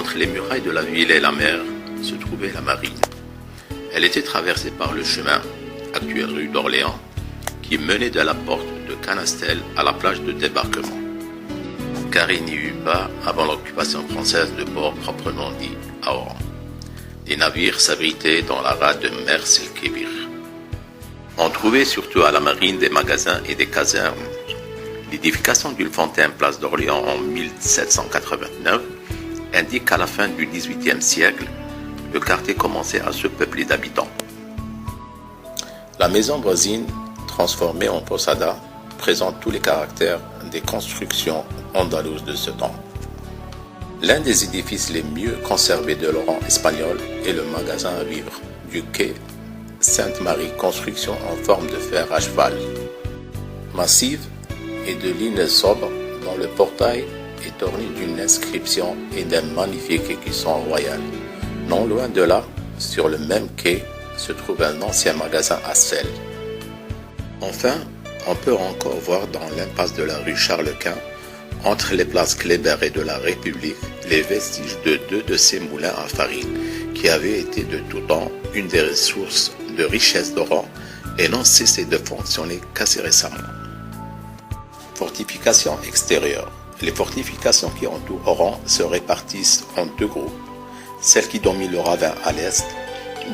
Entre les murailles de la ville et la mer se trouvait la marine. Elle était traversée par le chemin, actuelle rue d'Orléans, qui menait de la porte de Canastel à la plage de débarquement. Car il n'y eut pas, avant l'occupation française, de port proprement dit à Oran. Les navires s'abritaient dans la rade de Mers el-Kébir. On trouvait surtout à la marine des magasins et des casernes. L'édification d'une fontaine place d'Orléans en 1789 indique qu'à la fin du XVIIIe siècle, le quartier commençait à se peupler d'habitants. La maison voisine, transformée en posada, présente tous les caractères des constructions andalouses de ce temps. L'un des édifices les mieux conservés de l'Oran espagnol est le magasin à vivres du quai Sainte-Marie, construction en forme de fer à cheval, massive et de lignes sobres, dont le portail est orné d'une inscription et d'un magnifique écusson royal. Non loin de là, sur le même quai, se trouve un ancien magasin à sel. Enfin, on peut encore voir dans l'impasse de la rue Charles-Quint, entre les places Kléber et de la République, les vestiges de deux de ces moulins à farine, qui avaient été de tout temps une des ressources de richesse d'Oran et n'ont cessé de fonctionner qu'assez récemment. Fortifications extérieures. Les fortifications qui entourent Oran se répartissent en deux groupes. Celles qui dominent le ravin à l'est,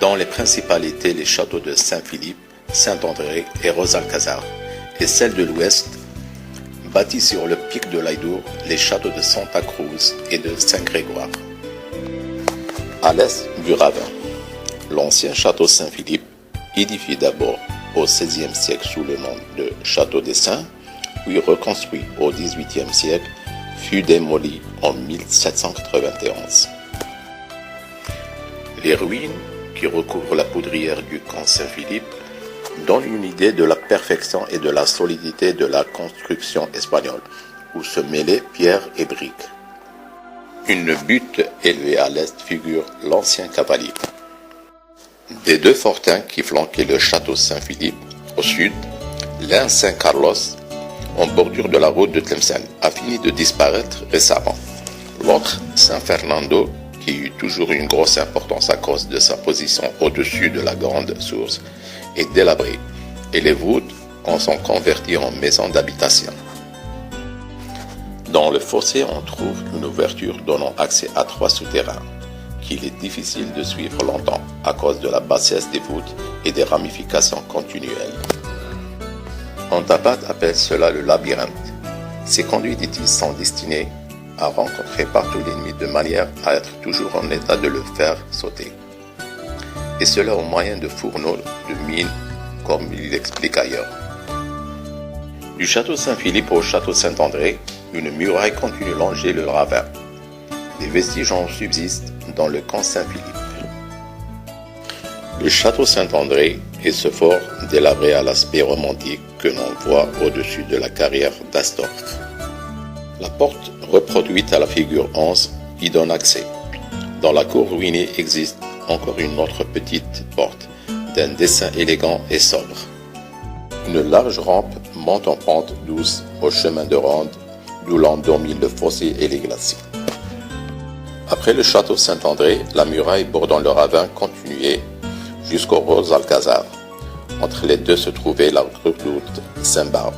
dont les principalités les châteaux de Saint-Philippe, Saint-André et Rosalcazar, et celles de l'ouest, bâties sur le pic de l'Aïdour, les châteaux de Santa Cruz et de Saint-Grégoire. À l'est du ravin, l'ancien château Saint-Philippe, édifié d'abord au XVIe siècle sous le nom de Château des Saints, puis reconstruit au XVIIIe siècle, fut démoli en 1791. Les ruines qui recouvrent la poudrière du camp Saint-Philippe donnent une idée de la perfection et de la solidité de la construction espagnole, où se mêlaient pierres et briques. Une butte élevée à l'est figure l'ancien cavalier. Des deux fortins qui flanquaient le château Saint-Philippe, au sud, l'un Saint-Carlos, en bordure de la route de Tlemcen, a fini de disparaître récemment. L'autre, Saint-Fernando, qui eut toujours une grosse importance à cause de sa position au-dessus de la grande source, est délabré, et les voûtes en sont converties en maisons d'habitation. Dans le fossé, on trouve une ouverture donnant accès à trois souterrains, qu'il est difficile de suivre longtemps à cause de la bassesse des voûtes et des ramifications continuelles. Antapat appelle cela le labyrinthe. Ces conduits ici sont destinés à rencontrer partout l'ennemi de manière à être toujours en état de le faire sauter. Et cela au moyen de fourneaux, de mines, comme il l'explique ailleurs. Du château Saint-Philippe au château Saint-André, une muraille continue longer le ravin. Des vestiges en subsistent dans le camp Saint-Philippe. Le château Saint-André est ce fort délabré à l'aspect romantique que l'on voit au-dessus de la carrière d'Astorf. La porte reproduite à la figure 11 y donne accès. Dans la cour ruinée existe encore une autre petite porte, d'un dessin élégant et sobre. Une large rampe monte en pente douce au chemin de ronde, d'où l'on domine le fossé et les glaciers. Après le château Saint-André, la muraille bordant le ravin continuait jusqu'au Rosalcazar. Entre les deux se trouvait la redoute Saint-Barbe,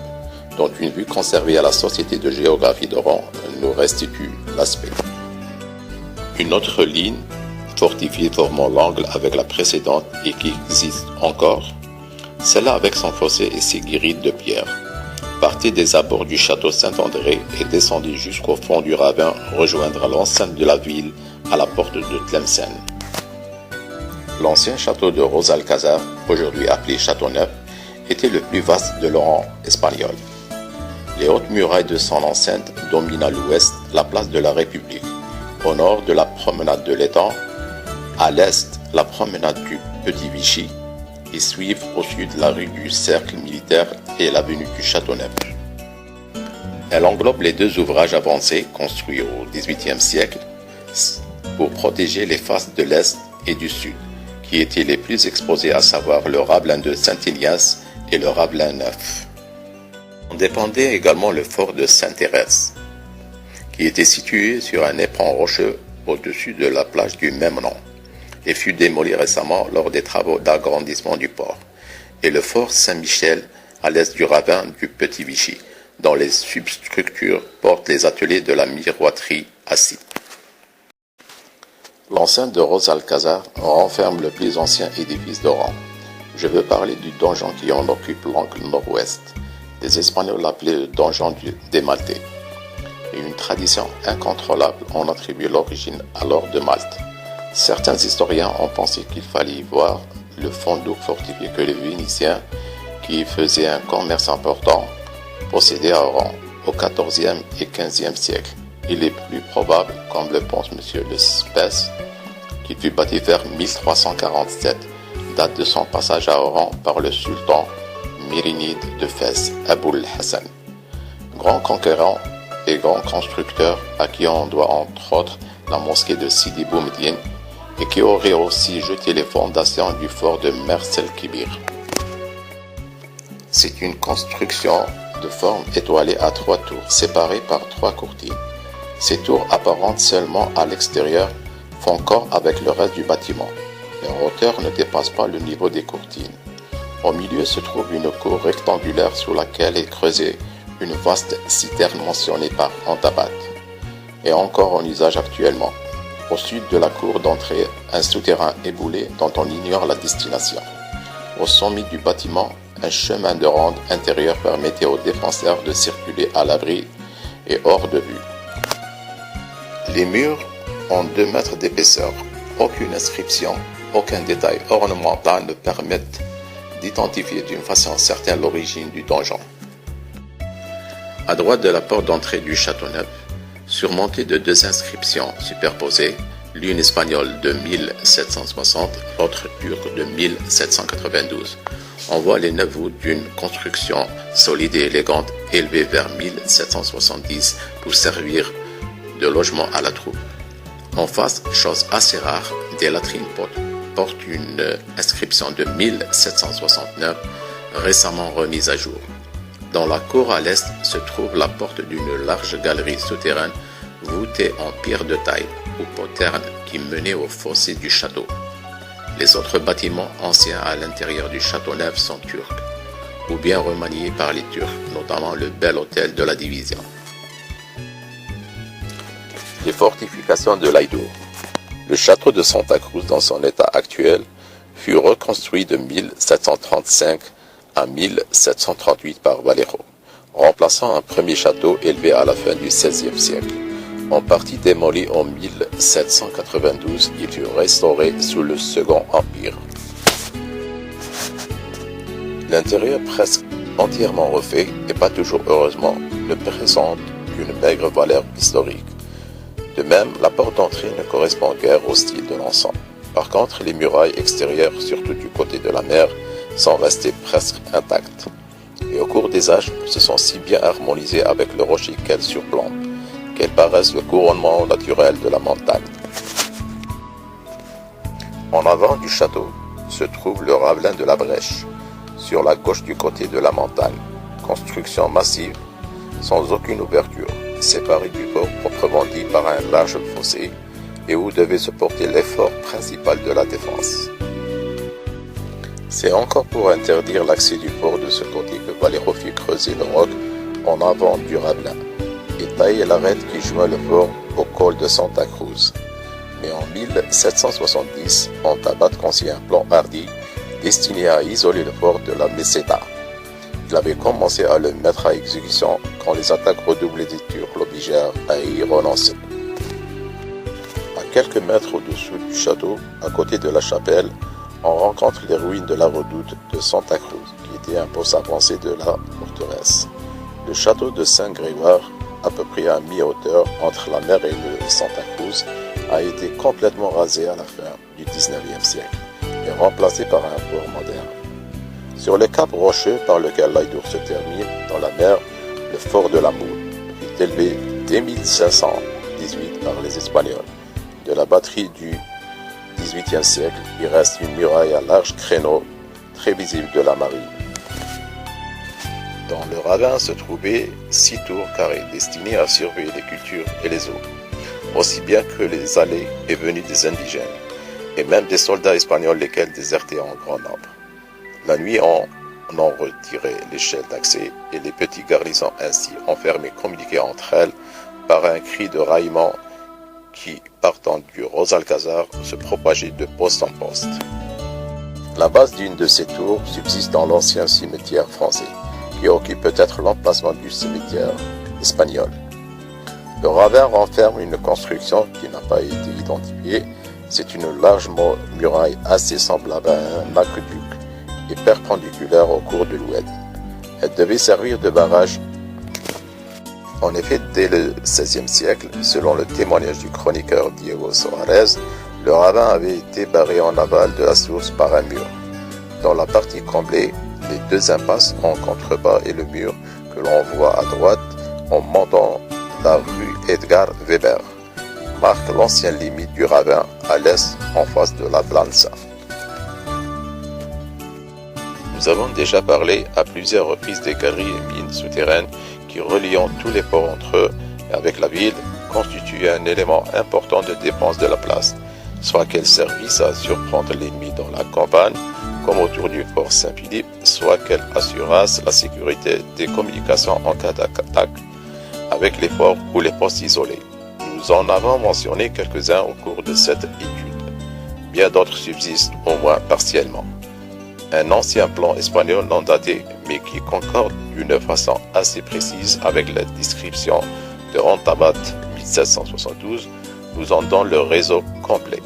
dont une vue conservée à la Société de géographie d'Oran nous restitue l'aspect. Une autre ligne fortifiée formant l'angle avec la précédente et qui existe encore, celle-là avec son fossé et ses guérites de pierre, partait des abords du château Saint-André et descendit jusqu'au fond du ravin rejoindre l'enceinte de la ville à la porte de Tlemcen. L'ancien château de Rosalcazar, aujourd'hui appelé Châteauneuf, était le plus vaste de l'Oran espagnol. Les hautes murailles de son enceinte dominent à l'ouest la place de la République, au nord de la promenade de l'Étang, à l'est la promenade du Petit Vichy, et suivent au sud la rue du Cercle militaire et l'avenue du Châteauneuf. Elle englobe les deux ouvrages avancés construits au XVIIIe siècle pour protéger les faces de l'est et du sud, qui étaient les plus exposés, à savoir le Ravelin de Saint-Ignace et le Ravelin neuf. On dépendait également le fort de Sainte-Thérèse, qui était situé sur un éperon rocheux au-dessus de la plage du même nom et fut démoli récemment lors des travaux d'agrandissement du port, et le fort Saint-Michel à l'est du ravin du Petit Vichy, dont les substructures portent les ateliers de la miroiterie à Site. L'enceinte de Rosalcazar renferme le plus ancien édifice d'Oran. Je veux parler du donjon qui en occupe l'angle nord-ouest. Les Espagnols l'appelaient le donjon des Maltais. Et une tradition incontrôlable en attribue l'origine alors de Malte. Certains historiens ont pensé qu'il fallait y voir le fondouk fortifié que les Vénitiens, qui faisaient un commerce important, possédaient à Oran au XIVe et XVe siècle. Il est plus probable, comme le pense M. Lespès, qu'il fut bâti vers 1347, date de son passage à Oran par le sultan Mérinide de Fès, Aboul Hassan, grand conquérant et grand constructeur à qui on doit entre autres la mosquée de Sidi Boumediene et qui aurait aussi jeté les fondations du fort de Mers el-Kibir. C'est une construction de forme étoilée à 3 tours séparées par 3 courtines. Ces tours apparentes seulement à l'extérieur font corps avec le reste du bâtiment. Leur hauteur ne dépasse pas le niveau des courtines. Au milieu se trouve une cour rectangulaire sous laquelle est creusée une vaste citerne mentionnée par Antabat, et encore en usage actuellement. Au sud de la cour d'entrée, un souterrain éboulé dont on ignore la destination. Au sommet du bâtiment, un chemin de ronde intérieur permettait aux défenseurs de circuler à l'abri et hors de vue. Les murs ont 2 mètres d'épaisseur. Aucune inscription, aucun détail ornemental ne permettent d'identifier d'une façon certaine l'origine du donjon. À droite de la porte d'entrée du château neuf, surmontée de 2 inscriptions superposées, l'une espagnole de 1760, l'autre turque de 1792. On voit les 9 voûtes d'une construction solide et élégante élevée vers 1770 pour servir de logement à la troupe. En face, chose assez rare, des latrines portent une inscription de 1769, récemment remise à jour. Dans la cour à l'est se trouve la porte d'une large galerie souterraine voûtée en pierre de taille ou poterne qui menait au fossé du château. Les autres bâtiments anciens à l'intérieur du château neuf sont turcs, ou bien remaniés par les Turcs, notamment le bel hôtel de la division. Les fortifications de l'Aïdour. Le château de Santa Cruz dans son état actuel fut reconstruit de 1735 à 1738 par Vallejo, remplaçant un premier château élevé à la fin du XVIe siècle. En partie démoli en 1792, il fut restauré sous le Second Empire. L'intérieur presque entièrement refait, et pas toujours heureusement, ne présente qu'une maigre valeur historique. De même, la porte d'entrée ne correspond guère au style de l'ensemble. Par contre, les murailles extérieures, surtout du côté de la mer, sont restées presque intactes. Et au cours des âges, se sont si bien harmonisées avec le rocher qu'elles surplombent, qu'elles paraissent le couronnement naturel de la montagne. En avant du château se trouve le ravelin de la Brèche, sur la gauche du côté de la montagne, construction massive, sans aucune ouverture, séparée du port proprement dit par un large fossé, et où devait se porter l'effort principal de la défense. C'est encore pour interdire l'accès du port de ce côté que Vallejo fit creuser le roc en avant du ravelin et tailler l'arête qui joint le fort au col de Santa Cruz. Mais en 1770, Antabat conçut un plan hardi destiné à isoler le fort de la Meseta. Il avait commencé à le mettre à exécution quand les attaques redoublées des Turcs l'obligèrent à y renoncer. À quelques mètres au-dessous du château, à côté de la chapelle, on rencontre les ruines de la redoute de Santa Cruz, qui était un poste avancé de la forteresse. Le château de Saint-Grégoire, à peu près à mi-hauteur entre la mer et le Santa Cruz, a été complètement rasé à la fin du XIXe siècle et remplacé par un fort moderne. Sur le cap rocheux par lequel l'Aïdour se termine dans la mer, le fort de la Moule est élevé dès 1518 par les Espagnols. De la batterie du XVIIIe siècle, il reste une muraille à large créneau, très visible de la marine. Dans le ravin se trouvaient 6 tours carrées destinées à surveiller les cultures et les eaux. aussi bien que les allées et venues des indigènes, et même des soldats espagnols lesquels désertaient en grand nombre. La nuit, on en retirait l'échelle d'accès et les petites garnisons ainsi enfermées communiquaient entre elles par un cri de raillement qui, partant du Rosalcazar, se propageait de poste en poste. La base d'une de ces tours subsiste dans l'ancien cimetière français, qui occupe peut-être l'emplacement du cimetière espagnol. Le ravin renferme une construction qui n'a pas été identifiée. C'est une large muraille assez semblable à un aqueduc et perpendiculaire au cours de l'Oued. Elle devait servir de barrage. En effet, dès le XVIe siècle, selon le témoignage du chroniqueur Diego Soares, le ravin avait été barré en aval de la source par un mur. Dans la partie comblée, les deux impasses en contrebas et le mur que l'on voit à droite en montant la rue Edgar Weber marquent l'ancienne limite du ravin à l'est en face de la Blanza. Nous avons déjà parlé à plusieurs reprises des galeries et mines souterraines qui, reliant tous les ports entre eux et avec la ville, constituent un élément important de défense de la place, soit qu'elles servissent à surprendre l'ennemi dans la campagne, comme autour du fort Saint-Philippe, soit qu'elles assurassent la sécurité des communications en cas d'attaque avec les forts ou les postes isolés. Nous en avons mentionné quelques-uns au cours de cette étude. Bien d'autres subsistent, au moins partiellement. Un ancien plan espagnol non daté, mais qui concorde d'une façon assez précise avec la description de Rantamat 1772, nous en donne le réseau complet.